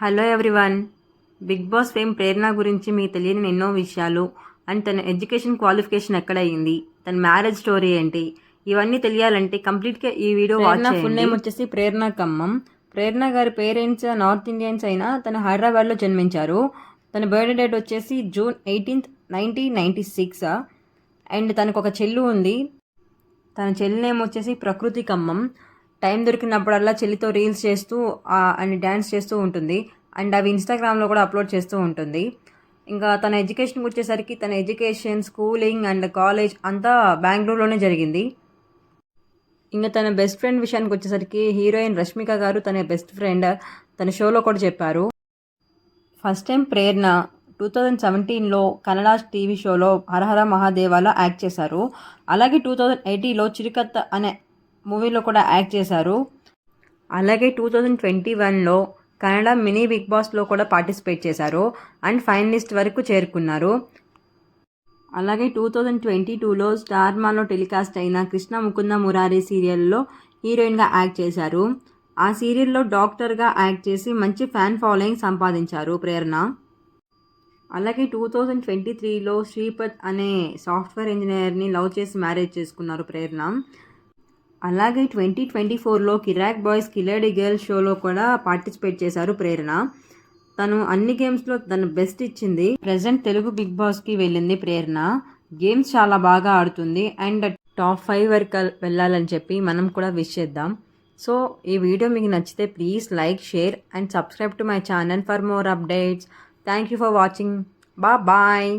Hello everyone. Big boss fame Prerana గురించి మీకు తెలియని ఎన్నో విషయాలు అండ్ తన ఎడ్యుకేషన్ క్వాలిఫికేషన్ ఎక్కడ అయింది, తన మ్యారేజ్ స్టోరీ ఏంటి, ఇవన్నీ తెలియాలంటే కంప్లీట్గా ఈ వీడియో వాచ్ చేయండి. ఫుల్ నేమ్ వచ్చేసి ప్రేరణ ఖమ్మం. ప్రేరణ గారి పేరెంట్స్ నార్త్ ఇండియన్స్ అయినా తను హైదరాబాద్లో జన్మించారు. తన బర్త్డే డేట్ వచ్చేసి June 18, 1996. అండ్ తనకు ఒక చెల్లు ఉంది. తన చెల్లి నేమ్ వచ్చేసి ప్రకృతి ఖమ్మం. టైం దొరికినప్పుడల్లా చెల్లితో రీల్స్ చేస్తూ అండ్ డ్యాన్స్ చేస్తూ ఉంటుంది. అండ్ అవి ఇన్స్టాగ్రామ్లో కూడా అప్లోడ్ చేస్తూ ఉంటుంది. ఇంకా తన ఎడ్యుకేషన్కి వచ్చేసరికి తన ఎడ్యుకేషన్, స్కూలింగ్ అండ్ కాలేజ్ అంతా బెంగళూరులోనే జరిగింది. ఇంకా తన బెస్ట్ ఫ్రెండ్ విషయానికి వచ్చేసరికి హీరోయిన్ రష్మిక గారు తన బెస్ట్ ఫ్రెండ్ తన షోలో కూడా చెప్పారు. ఫస్ట్ టైం ప్రేరణ 2017లో కన్నడ టీవీ షోలో హరహర మహాదేవాలో యాక్ట్ చేశారు. అలాగే 2018లో చిరుకత్త అనే మూవీలో కూడా యాక్ట్ చేశారు. అలాగే 2021లో కన్నడ మినీ బిగ్ బాస్లో కూడా పార్టిసిపేట్ చేశారు అండ్ ఫైనలిస్ట్ వరకు చేరుకున్నారు. అలాగే 2022లో స్టార్ మాలో టెలికాస్ట్ అయిన కృష్ణ ముకుంద మురారి సీరియల్లో హీరోయిన్గా యాక్ట్ చేశారు. ఆ సీరియల్లో డాక్టర్గా యాక్ట్ చేసి మంచి ఫ్యాన్ ఫాలోయింగ్ సంపాదించారు ప్రేరణ. అలాగే 2023లో శ్రీపద్ అనే సాఫ్ట్వేర్ ఇంజనీర్ని లవ్ చేసి మ్యారేజ్ చేసుకున్నారు ప్రేరణ. అలాగే 2024లో కిరాక్ బాయ్స్ కిలాడి గర్ల్ షోలో కూడా పార్టిసిపేట్ చేశారు ప్రేరణ. తను అన్ని గేమ్స్లో తన బెస్ట్ ఇచ్చింది. ప్రజెంట్ తెలుగు బిగ్ బాస్కి వెళ్ళింది ప్రేరణ. గేమ్స్ చాలా బాగా ఆడుతుంది అండ్ టాప్ 5 వరకు వెళ్ళాలని చెప్పి మనం కూడా విష్ చేద్దాం. సో ఈ వీడియో మీకు నచ్చితే please like, share and subscribe to my channel for more updates. Thank you for watching. Bye.